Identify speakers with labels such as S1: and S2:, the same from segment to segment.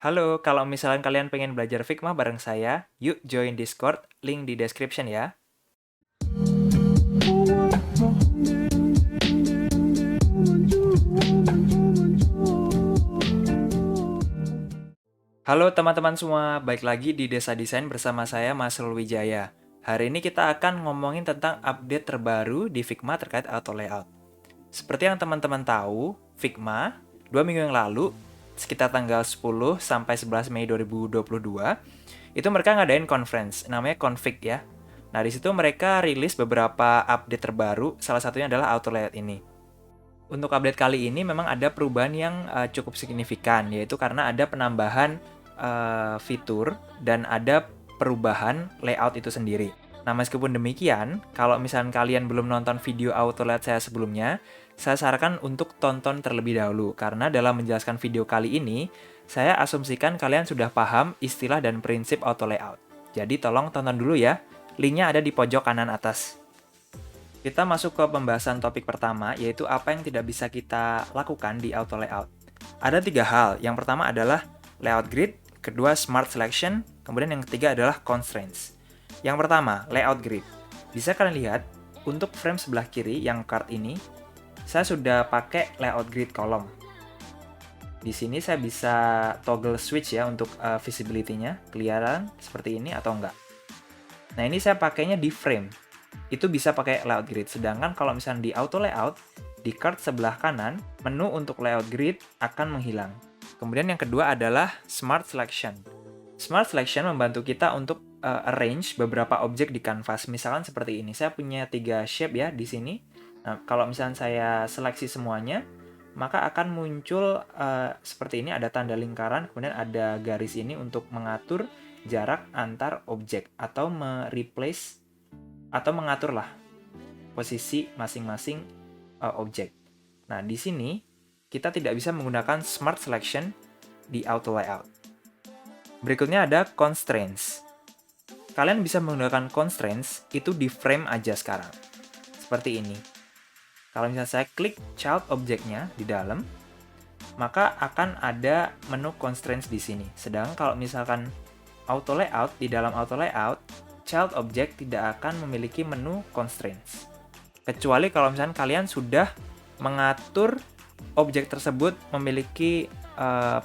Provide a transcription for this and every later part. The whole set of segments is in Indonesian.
S1: Halo, kalau misalnya kalian pengen belajar Figma bareng saya, yuk join Discord, link di description ya. Halo teman-teman semua, balik lagi di Desa Desain bersama saya Mas Wijaya. Hari ini kita akan ngomongin tentang update terbaru di Figma terkait auto layout. Seperti yang teman-teman tahu, Figma 2 minggu yang lalu, sekitar tanggal 10 sampai 11 Mei 2022, itu mereka ngadain conference, namanya Config ya. Nah, di situ mereka rilis beberapa update terbaru, salah satunya adalah auto layout ini. Untuk update kali ini memang ada perubahan yang cukup signifikan, yaitu karena ada penambahan fitur dan ada perubahan layout itu sendiri. Nah, meskipun demikian, kalau misalnya kalian belum nonton video auto layout saya sebelumnya, saya sarankan untuk tonton terlebih dahulu, karena dalam menjelaskan video kali ini, saya asumsikan kalian sudah paham istilah dan prinsip auto layout. Jadi tolong tonton dulu ya, linknya ada di pojok kanan atas. Kita masuk ke pembahasan topik pertama, yaitu apa yang tidak bisa kita lakukan di auto layout. Ada 3 hal. Yang pertama adalah layout grid, kedua smart selection, kemudian yang ketiga adalah constraints. Yang pertama, layout grid. Bisa kalian lihat, untuk frame sebelah kiri yang card ini, saya sudah pakai layout grid kolom. Di sini saya bisa toggle switch ya untuk visibility-nya, kelihatan seperti ini atau enggak. Nah, ini saya pakainya di frame. Itu bisa pakai layout grid. Sedangkan kalau misalnya di auto layout, di card sebelah kanan, menu untuk layout grid akan menghilang. Kemudian yang kedua adalah Smart Selection. Smart Selection membantu kita untuk arrange beberapa objek di canvas. Misalkan seperti ini, saya punya 3 shape ya di sini. Nah, kalau misalnya saya seleksi semuanya, maka akan muncul seperti ini, ada tanda lingkaran, kemudian ada garis ini untuk mengatur jarak antar objek atau mereplace atau mengaturlah posisi masing-masing objek. Nah, di sini kita tidak bisa menggunakan smart selection di auto layout. Berikutnya ada constraints. Kalian bisa menggunakan constraints itu di frame aja sekarang. Seperti ini. Kalau misalnya saya klik child objeknya di dalam, maka akan ada menu constraints di sini. Sedangkan kalau misalkan auto layout, di dalam auto layout, child object tidak akan memiliki menu constraints. Kecuali kalau misalnya kalian sudah mengatur objek tersebut memiliki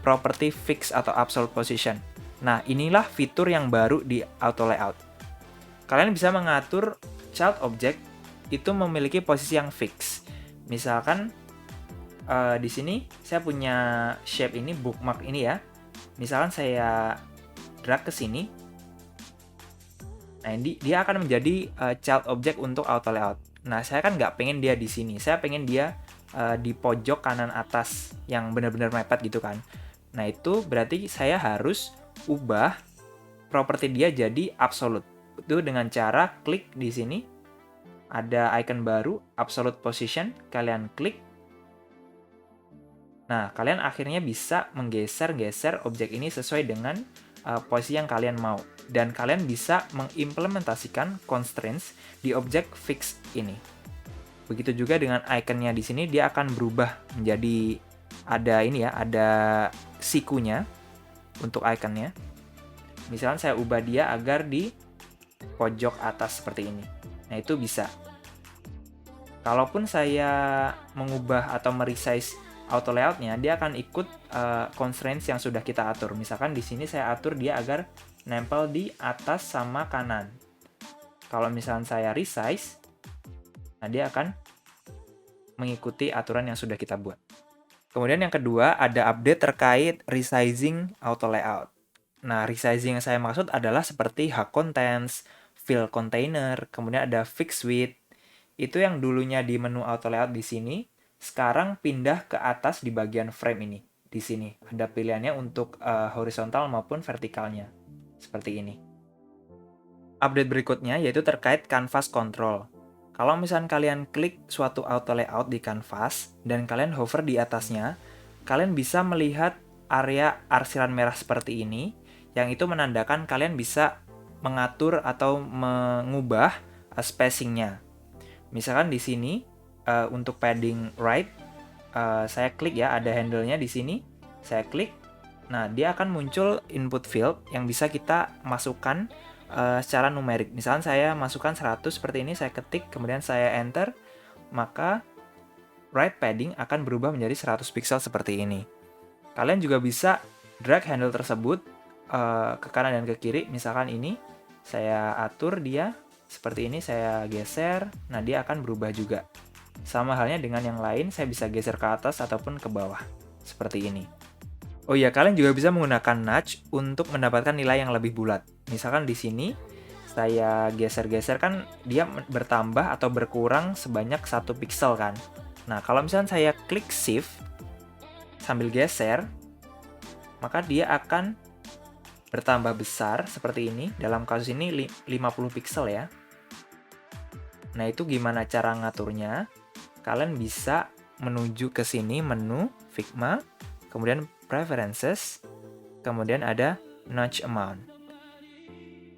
S1: property fix atau absolute position. Nah, inilah fitur yang baru di auto layout. Kalian bisa mengatur child object itu memiliki posisi yang fix. Misalkan di sini saya punya shape ini, bookmark ini ya. Misalkan saya drag ke sini. Nah, dia akan menjadi child object untuk auto layout. Nah, saya kan nggak pengen dia di sini. Saya pengen dia di pojok kanan atas yang benar-benar mepet gitu kan. Nah, itu berarti saya harus ubah properti dia jadi absolute. Itu dengan cara klik di sini. Ada icon baru, absolute position. Kalian klik. Nah, kalian akhirnya bisa menggeser-geser objek ini sesuai dengan posisi yang kalian mau. Dan kalian bisa mengimplementasikan constraints di objek fix ini. Begitu juga dengan iconnya di sini, dia akan berubah menjadi ada ini ya, ada sikunya untuk iconnya. Misalnya saya ubah dia agar di pojok atas seperti ini. Nah, itu bisa. Kalaupun saya mengubah atau meresize auto layoutnya, dia akan ikut constraints yang sudah kita atur. Misalkan di sini saya atur dia agar nempel di atas sama kanan. Kalau misalnya saya resize, nah dia akan mengikuti aturan yang sudah kita buat. Kemudian yang kedua, ada update terkait resizing auto layout. Nah, resizing yang saya maksud adalah seperti hug contents, fill container, kemudian ada fix width. Itu yang dulunya di menu auto layout di sini, sekarang pindah ke atas di bagian frame ini. Di sini ada pilihannya untuk horizontal maupun vertikalnya. Seperti ini. Update berikutnya yaitu terkait canvas control. Kalau misalnya kalian klik suatu auto layout di canvas dan kalian hover di atasnya, kalian bisa melihat area arsiran merah seperti ini, yang itu menandakan kalian bisa mengatur atau mengubah spacing-nya. Misalkan di sini untuk padding right, saya klik ya, ada handle-nya di sini, saya klik, Nah, dia akan muncul input field yang bisa kita masukkan secara numerik. Misalnya saya masukkan 100 seperti ini, saya ketik, kemudian saya enter, maka right padding akan berubah menjadi 100 pixel seperti ini. Kalian juga bisa drag handle tersebut ke kanan dan ke kiri. Misalkan ini, saya atur dia seperti ini, saya geser, nah dia akan berubah juga. Sama halnya dengan yang lain, saya bisa geser ke atas ataupun ke bawah, seperti ini. Oh iya, kalian juga bisa menggunakan nudge untuk mendapatkan nilai yang lebih bulat. Misalkan di sini, saya geser-geser kan dia bertambah atau berkurang sebanyak 1 pixel kan. Nah, kalau misalnya saya klik shift, sambil geser, maka dia akan bertambah besar seperti ini. Dalam kasus ini 50 pixel ya. Nah, itu gimana cara ngaturnya? Kalian bisa menuju ke sini, menu, Figma, kemudian Preferences, kemudian ada Nudge Amount.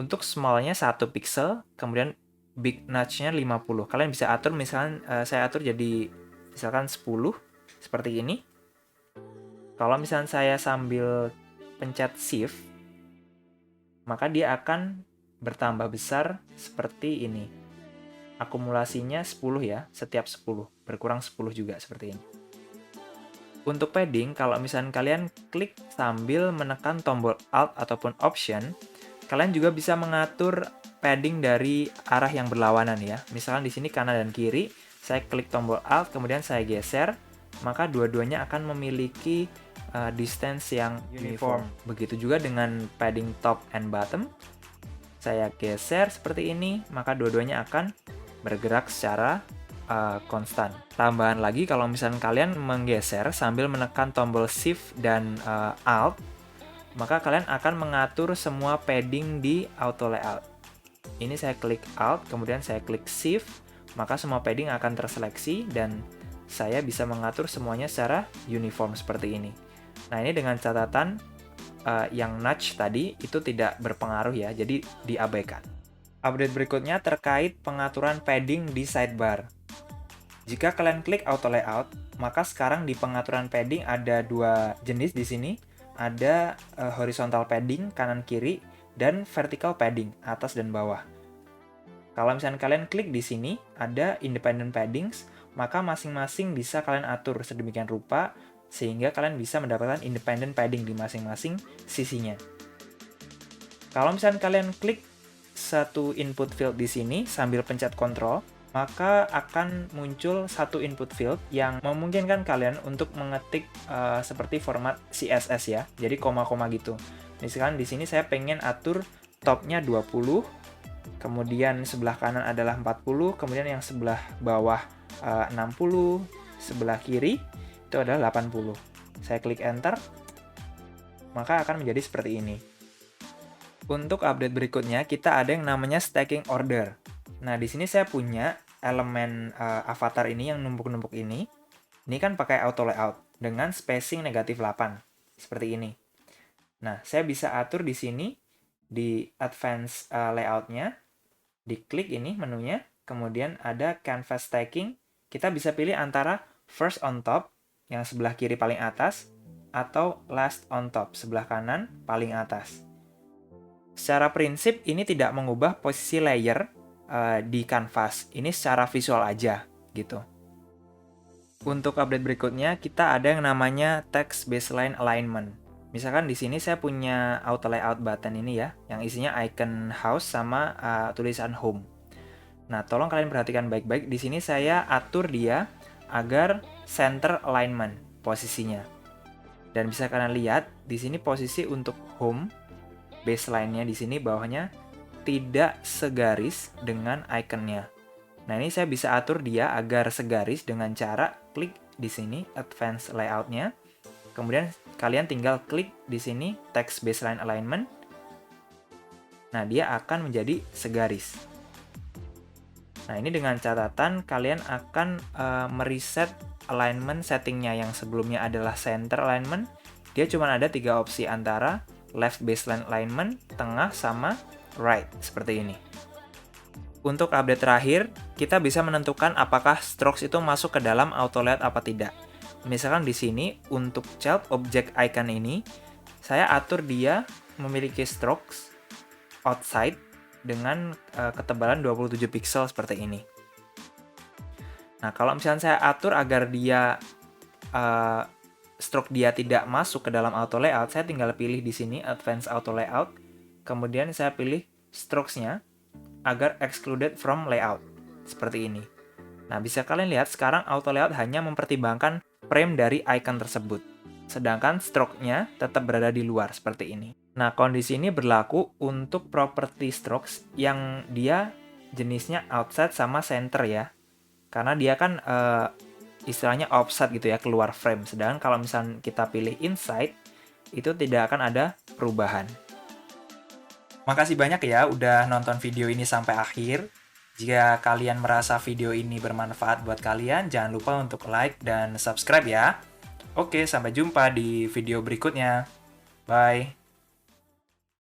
S1: Untuk small-nya 1 pixel, kemudian big nudge-nya 50. Kalian bisa atur, misalkan saya atur jadi misalkan 10, seperti ini. Kalau misalnya saya sambil pencet Shift, maka dia akan bertambah besar seperti ini. Akumulasinya 10 ya, setiap 10, berkurang 10 juga seperti ini. Untuk padding, kalau misalnya kalian klik sambil menekan tombol Alt ataupun Option, kalian juga bisa mengatur padding dari arah yang berlawanan ya. Misalkan di sini kanan dan kiri, saya klik tombol Alt, kemudian saya geser, maka dua-duanya akan memiliki distance yang uniform. Begitu juga dengan padding top and bottom. Saya geser seperti ini, maka dua-duanya akan bergerak secara konstan. Tambahan lagi, kalau misalnya kalian menggeser sambil menekan tombol Shift dan Alt, maka kalian akan mengatur semua padding di auto layout. Ini saya klik Alt, kemudian saya klik Shift, maka semua padding akan terseleksi dan saya bisa mengatur semuanya secara uniform seperti ini. Nah, ini dengan catatan yang nudge tadi itu tidak berpengaruh ya, jadi diabaikan. Update berikutnya terkait pengaturan padding di sidebar. Jika kalian klik auto layout, maka sekarang di pengaturan padding ada dua jenis di sini. Ada horizontal padding kanan kiri dan vertical padding atas dan bawah. Kalau misalnya kalian klik di sini ada independent paddings, maka masing-masing bisa kalian atur sedemikian rupa sehingga kalian bisa mendapatkan independent padding di masing-masing sisinya. Kalau misalnya kalian klik satu input field di sini sambil pencet Ctrl, maka akan muncul satu input field yang memungkinkan kalian untuk mengetik seperti format CSS ya, jadi koma-koma gitu. Misalkan di sini saya pengen atur topnya 20, kemudian sebelah kanan adalah 40, kemudian yang sebelah bawah 60, sebelah kiri itu adalah 80. Saya klik enter, maka akan menjadi seperti ini. Untuk update berikutnya, kita ada yang namanya stacking order. Nah, di sini saya punya elemen avatar ini yang numpuk-numpuk ini. Ini kan pakai auto layout dengan spacing -8, seperti ini. Nah, saya bisa atur di sini, di advance layout-nya, diklik ini menunya, kemudian ada canvas stacking. Kita bisa pilih antara first on top, yang sebelah kiri paling atas, atau last on top, sebelah kanan paling atas. Secara prinsip, ini tidak mengubah posisi layer di kanvas. Ini secara visual aja, gitu. Untuk update berikutnya, kita ada yang namanya text baseline alignment. Misalkan di sini saya punya auto layout button ini ya, yang isinya icon house sama tulisan home. Nah, tolong kalian perhatikan baik-baik. Di sini saya atur dia agar center alignment posisinya. Dan bisa kalian lihat, di sini posisi untuk home, baseline-nya di sini bawahnya tidak segaris dengan ikonnya. Nah, ini saya bisa atur dia agar segaris dengan cara klik di sini advance layout-nya. Kemudian kalian tinggal klik di sini text baseline alignment. Nah, dia akan menjadi segaris. Nah, ini dengan catatan kalian akan mereset alignment settingnya yang sebelumnya adalah center alignment. Dia cuma ada 3 opsi antara left baseline alignment, tengah, sama right, seperti ini. Untuk update terakhir, kita bisa menentukan apakah strokes itu masuk ke dalam auto layout apa tidak. Misalkan di sini, untuk child object icon ini, saya atur dia memiliki strokes outside dengan ketebalan 27 pixel seperti ini. Nah, kalau misalnya saya atur agar dia stroke dia tidak masuk ke dalam auto layout, saya tinggal pilih di sini Advanced Auto Layout, kemudian saya pilih strokes-nya agar excluded from layout, seperti ini. Nah, bisa kalian lihat sekarang auto layout hanya mempertimbangkan frame dari icon tersebut, sedangkan stroke-nya tetap berada di luar, seperti ini. Nah, kondisi ini berlaku untuk property strokes yang dia jenisnya outside sama center ya, karena dia kan istilahnya offset gitu ya, keluar frame. Sedangkan kalau misalnya kita pilih inside, itu tidak akan ada perubahan. Makasih banyak ya udah nonton video ini sampai akhir. Jika kalian merasa video ini bermanfaat buat kalian, jangan lupa untuk like dan subscribe ya. Oke, sampai jumpa di video berikutnya. Bye.